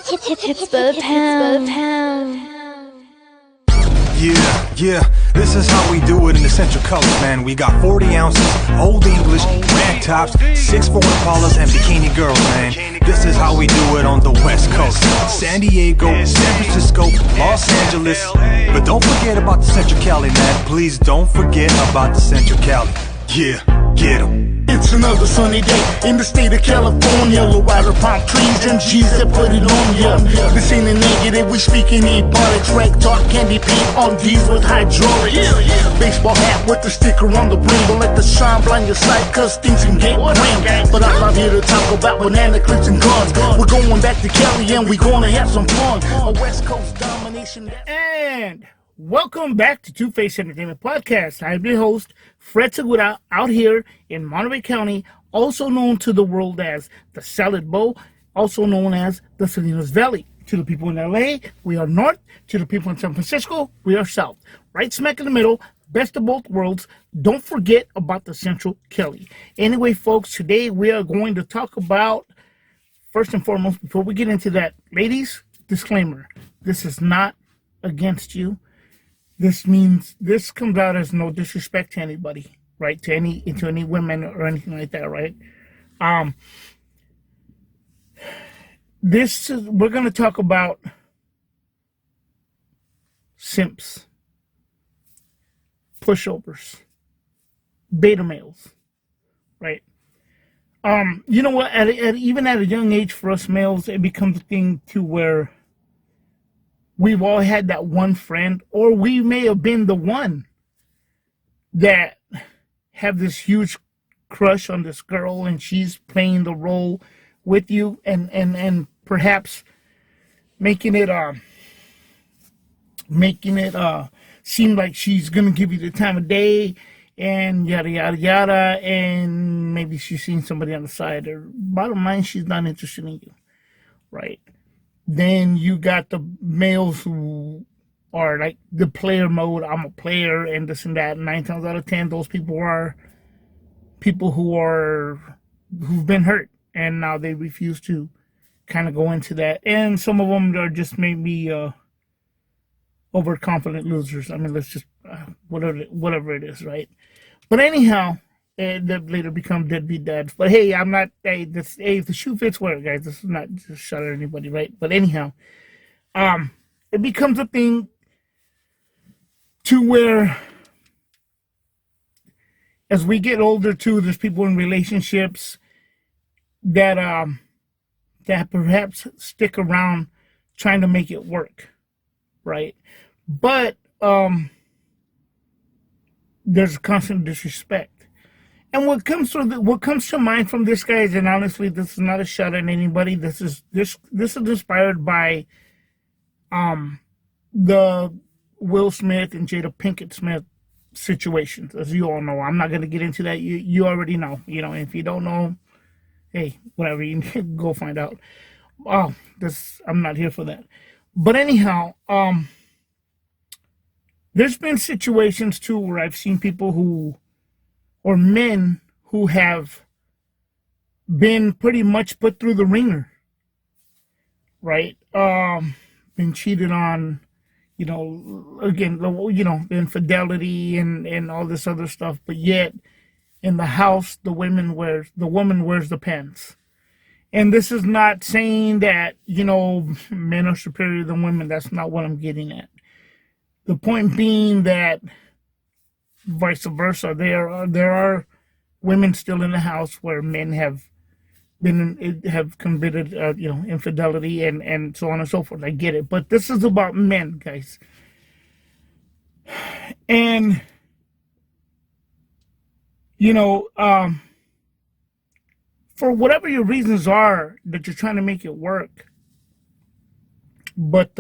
Hits per pound. Yeah, this is how we do it in the Central Coast, man. We got 40 ounces, Old English, rag tops, 6'4" Impalas, and bikini girls, man. This is how we do it on the West Coast. San Diego, San Francisco, Los Angeles. But don't forget about the Central Cali, man. Please don't forget about the Central Cali. Yeah, get 'em. It's another sunny day in the state of California. Low rider palm trees and G's that put it on ya. This ain't a negative, we speaking ebonics. Rank talk, candy paint on D's with hydraulics. Baseball hat with the sticker on the brim. Don't let the sun blind your sight, cause things can get grim. But I'm not here to talk about banana clips and guns. We're going back to Cali and we're gonna have some fun. A West Coast domination. And welcome back to Two-Face Entertainment Podcast. I'm your host, Fred Segura, out here in Monterey County, also known to the world as the Salad Bowl, also known as the Salinas Valley. To the people in LA, we are north. To the people in San Francisco, we are south. Right smack in the middle, best of both worlds. Don't forget about the Central Cali. Anyway, folks, today we are going to talk about, first and foremost, before we get into that, ladies, disclaimer, this is not against you. This means this comes out as no disrespect to anybody, right? To any women or anything like that, right? We're going to talk about simps, pushovers, beta males, right? You know what? Even at a young age for us males, it becomes a thing to where we've all had that one friend, or we may have been the one that have this huge crush on this girl, and she's playing the role with you, and perhaps making it seem like she's gonna give you the time of day, and yada yada yada, and maybe she's seen somebody on the side, or bottom line, she's not interested in you, right? Then you got the males who are like the player mode. I'm a player and this and that. 9 times out of 10, those people are people who've been hurt, and now they refuse to kind of go into that. And some of them are just maybe overconfident losers. I mean, let's just whatever it is, right? But anyhow, that later become deadbeat dads. But hey, I'm not. Hey, if the shoe fits, wear it, guys. This is not just shot at anybody, right? But anyhow, it becomes a thing to where, as we get older, too, there's people in relationships that perhaps stick around trying to make it work, right? But there's constant disrespect. And what comes to mind from this, guys, and honestly, this is not a shot at anybody. This is inspired by the Will Smith and Jada Pinkett Smith situations, as you all know. I'm not going to get into that. You already know. You know, if you don't know, hey, whatever, you can go find out. I'm not here for that. But anyhow, there's been situations too where I've seen people or men who have been pretty much put through the ringer, right? Been cheated on, again, the infidelity and all this other stuff, but yet in the house, the woman wears the pants. And this is not saying that, men are superior than women. That's not what I'm getting at. The point being that vice versa, there are women still in the house where men have committed infidelity and so on and so forth. I get it, but this is about men, guys. And for whatever your reasons are that you're trying to make it work, but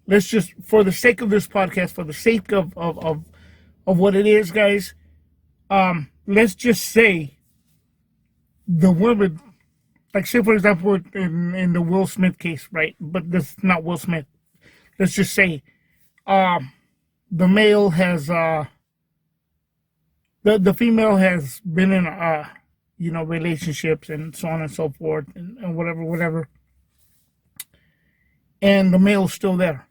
let's just, for the sake of this podcast, for the sake of what it is, guys, let's just say the woman, like say for example in the Will Smith case, right? But this is not Will Smith. Let's just say the male has the female has been in relationships and so on and so forth and whatever. and the male's still there.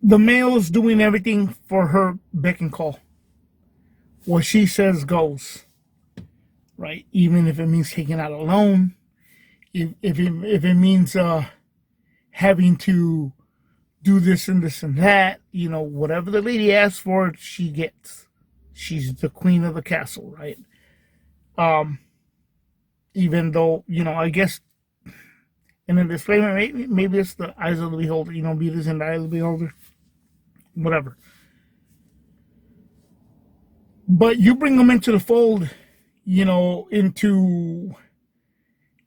The male's doing everything for her beck and call. What she says goes, right? Even if it means taking out a loan, if it means having to do this and this and that, whatever the lady asks for, she gets. She's the queen of the castle, right? Even though, I guess, in a disclaimer, maybe it's the eyes of the beholder, beauty is in the eye of the beholder, whatever. But you bring them into the fold, into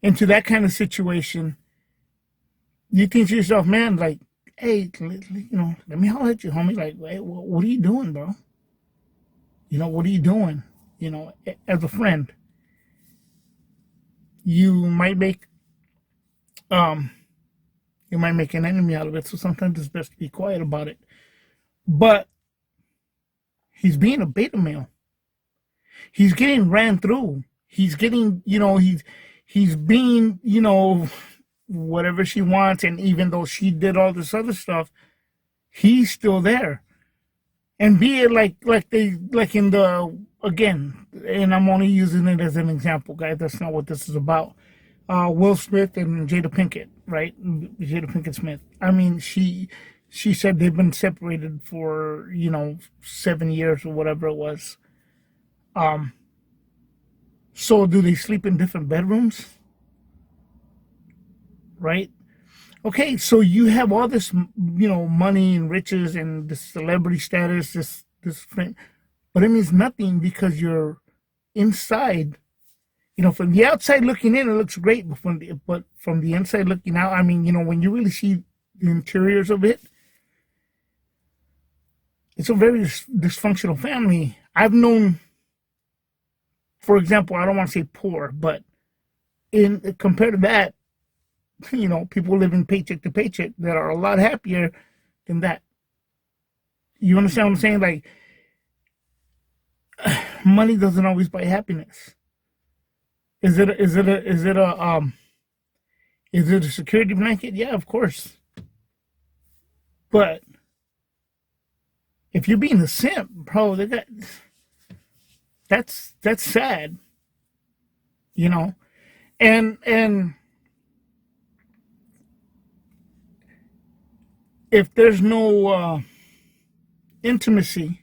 that kind of situation, you think to yourself, man, like, hey, let me holler at you, homie. Like, hey, what are you doing, bro? What are you doing? As a friend, you might make an enemy out of it. So sometimes it's best to be quiet about it. But he's being a beta male. He's getting ran through. He's getting, he's being, whatever she wants. And even though she did all this other stuff, he's still there. And be it like in the, again, and I'm only using it as an example, guys. That's not what this is about. Will Smith and Jada Pinkett, right? Jada Pinkett Smith. I mean, she said they've been separated for, 7 years or whatever it was. So do they sleep in different bedrooms? Right? Okay, so you have all this, money and riches and this celebrity status, this fame, but it means nothing because you're inside. From the outside looking in, it looks great, but from the inside looking out, I mean, when you really see the interiors of it, it's a very dysfunctional family. I've known, for example, I don't want to say poor, but compared to that, people living paycheck to paycheck that are a lot happier than that. You understand what I'm saying? Like, money doesn't always buy happiness. Is it a security blanket? Yeah, of course. But if you're being a simp, bro, that's sad. And if there's no intimacy,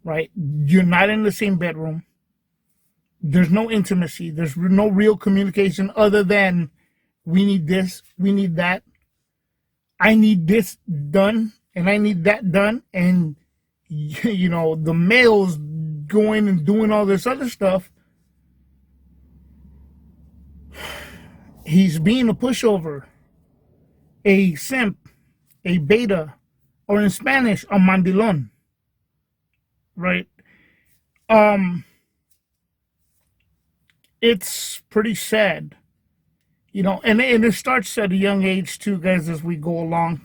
right? You're not in the same bedroom. There's no intimacy. There's no real communication other than we need this, we need that. I need this done, and I need that done. And, the male's going and doing all this other stuff. He's being a pushover, a simp, a beta, or in Spanish, a mandilon, right? It's pretty sad, and it starts at a young age too, guys, as we go along,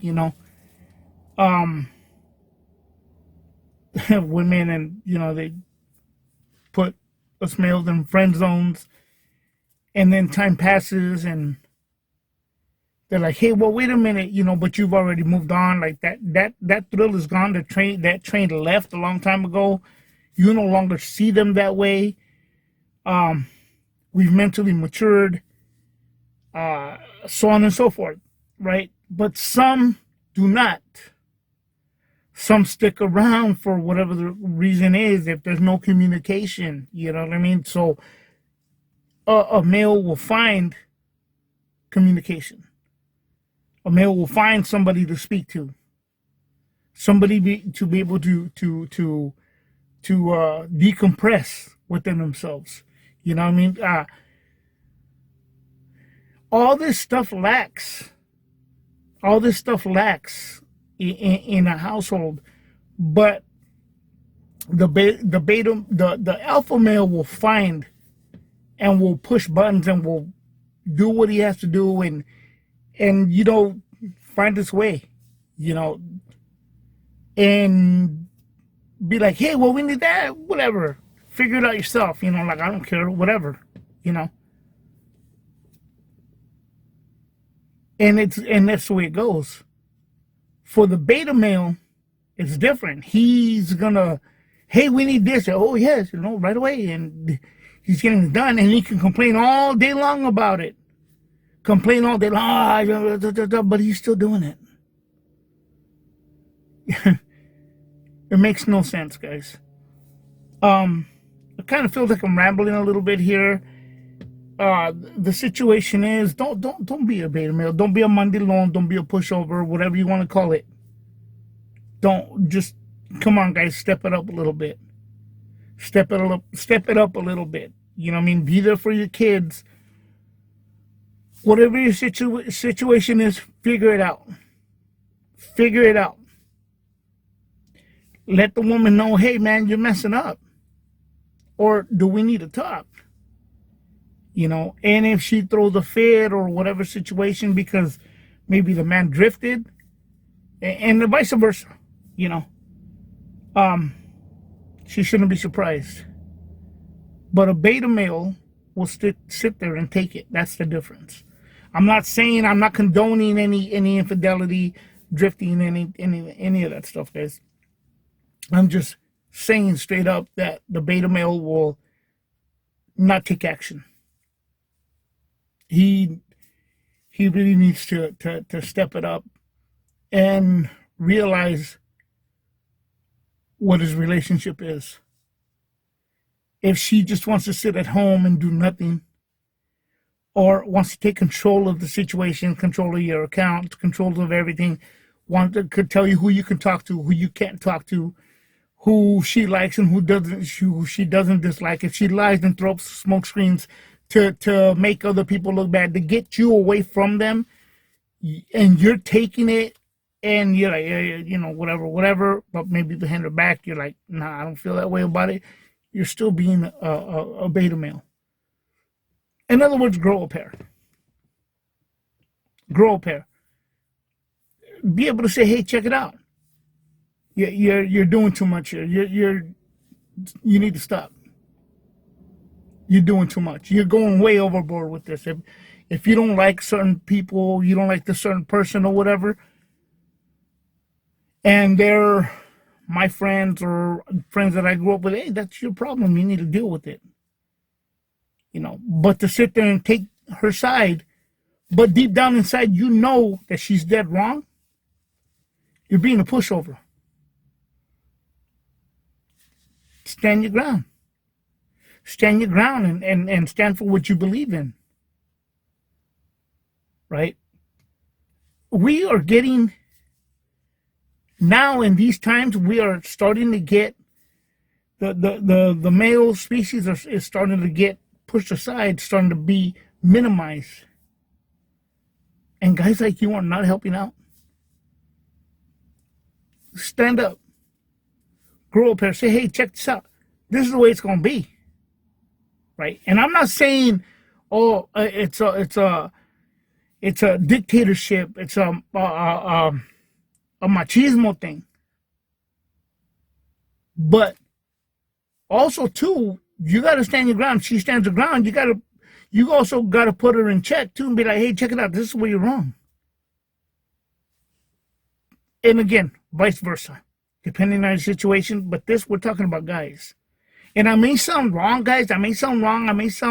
women and, they put us males in friend zones, and then time passes and they're like, hey, well, wait a minute, but you've already moved on. Like that thrill is gone. That train left a long time ago. You no longer see them that way. We've mentally matured, so on and so forth, right? But some do not. Some stick around for whatever the reason is, if there's no communication, you know what I mean? So a male will find communication. A male will find somebody to speak to, somebody to be able to decompress within themselves. You know what I mean? All this stuff lacks. All this stuff lacks in a household, but the alpha male will find and will push buttons and will do what he has to do and find his way, and be like, hey, well, we need that, whatever. Figure it out yourself, like, I don't care, whatever, And that's the way it goes. For the beta male, it's different. He's gonna, hey, we need this. Oh yes, right away, and he's getting it done, and he can complain all day long about it. Complain all day long, but he's still doing it. It makes no sense, guys. It kind of feels like I'm rambling a little bit here. The situation is, don't be a beta male. Don't be a mandilon. Don't be a pushover. Whatever you want to call it. Don't just, come on, guys. Step it up a little bit. Step it up a little bit. You know what I mean? Be there for your kids. Whatever your situation is, figure it out. Figure it out. Let the woman know, hey, man, you're messing up. Or do we need to talk? And if she throws a fit or whatever situation because maybe the man drifted, and vice versa, she shouldn't be surprised. But a beta male will sit there and take it. That's the difference. I'm not condoning any infidelity, drifting, any of that stuff, guys. I'm just saying straight up that the beta male will not take action. He really needs to step it up and realize what his relationship is. If she just wants to sit at home and do nothing, or wants to take control of the situation, control of your account, control of everything, could tell you who you can talk to, who you can't talk to, who she likes and who she doesn't dislike. If she lies and throws smoke screens to make other people look bad, to get you away from them, and you're taking it, and you're like, whatever, but maybe behind her back, you're like, nah, I don't feel that way about it. You're still being a beta male. In other words, grow a pair. Grow a pair. Be able to say, hey, check it out. You're doing too much here. You need to stop. You're doing too much. You're going way overboard with this. If you don't like certain people, you don't like the certain person or whatever, and they're my friends or friends that I grew up with, hey, that's your problem. You need to deal with it. But to sit there and take her side, but deep down inside, that she's dead wrong, you're being a pushover. Stand your ground. Stand your ground and stand for what you believe in. Right? We are getting, now in these times, we are starting to get, the male species is starting to get pushed aside, starting to be minimized. And guys like you are not helping out. Stand up. Grow up here. Say, hey, check this out. This is the way it's going to be. Right? And I'm not saying, oh, it's a dictatorship. It's a machismo thing. But also, too, you got to stand your ground. She stands her ground. You also got to put her in check, too, and be like, hey, check it out. This is where you're wrong. And again, vice versa, depending on the situation. But we're talking about guys. And I may sound wrong, guys. I may sound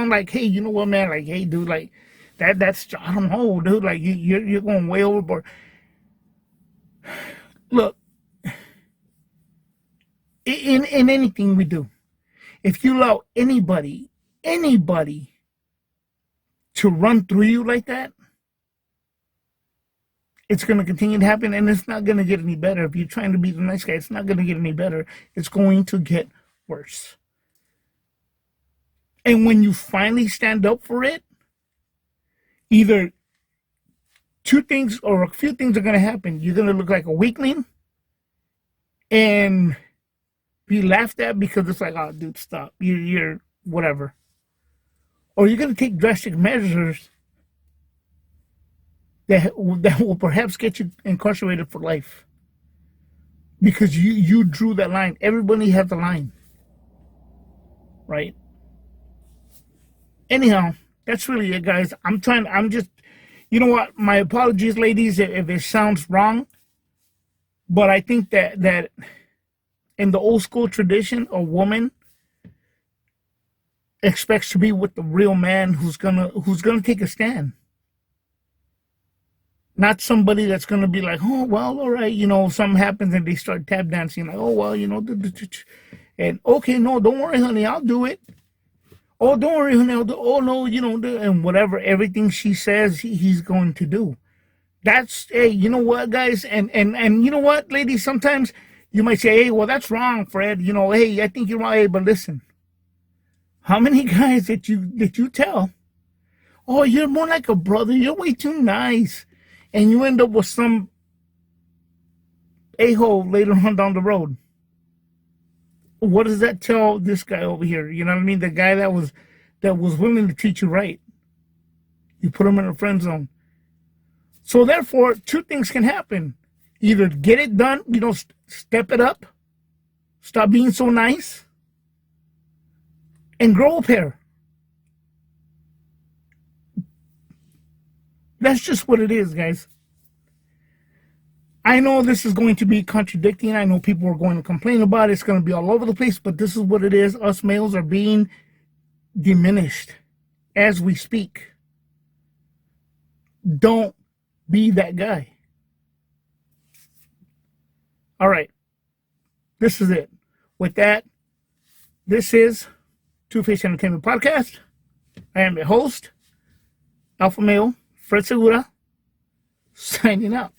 like, hey, you know what, man? Like, hey, dude, like, that's, I don't know, dude. Like, you're going way overboard. Look, in anything we do, if you allow anybody to run through you like that, it's going to continue to happen, and it's not going to get any better. If you're trying to be the nice guy, it's not going to get any better. It's going to get worse. And when you finally stand up for it, either two things or a few things are going to happen. You're going to look like a weakling and be laughed at because it's like, oh, dude, stop. You're whatever. Or you're going to take drastic measures that will perhaps get you incarcerated for life. Because you drew that line. Everybody has a line. Right? Anyhow, that's really it, guys. I'm just, You know what? My apologies, ladies, if it sounds wrong, but I think that in the old school tradition, a woman expects to be with the real man who's gonna take a stand. Not somebody that's gonna be like, oh well, all right, something happens and they start tap dancing, like, oh well, and okay, no, don't worry, honey, I'll do it. Oh, don't worry, honey, oh no, and whatever, everything she says, he's going to do. That's, hey, you know what, guys, and you know what, ladies, sometimes you might say, hey, well, that's wrong, Fred. Hey, I think you're right, but listen, how many guys that you tell, oh, you're more like a brother, you're way too nice, and you end up with some a-hole later on down the road? What does that tell this guy over here? You know what I mean? The guy that was willing to treat you right. You put him in a friend zone. So therefore, two things can happen. Either get it done, step it up, stop being so nice, and grow a pair. That's just what it is, guys. I know this is going to be contradicting. I know people are going to complain about it. It's going to be all over the place, but this is what it is. Us males are being diminished as we speak. Don't be that guy. All right. This is it. With that, this is Two-Face Entertainment Podcast. I am your host, Alpha Male Fred Segura, signing out.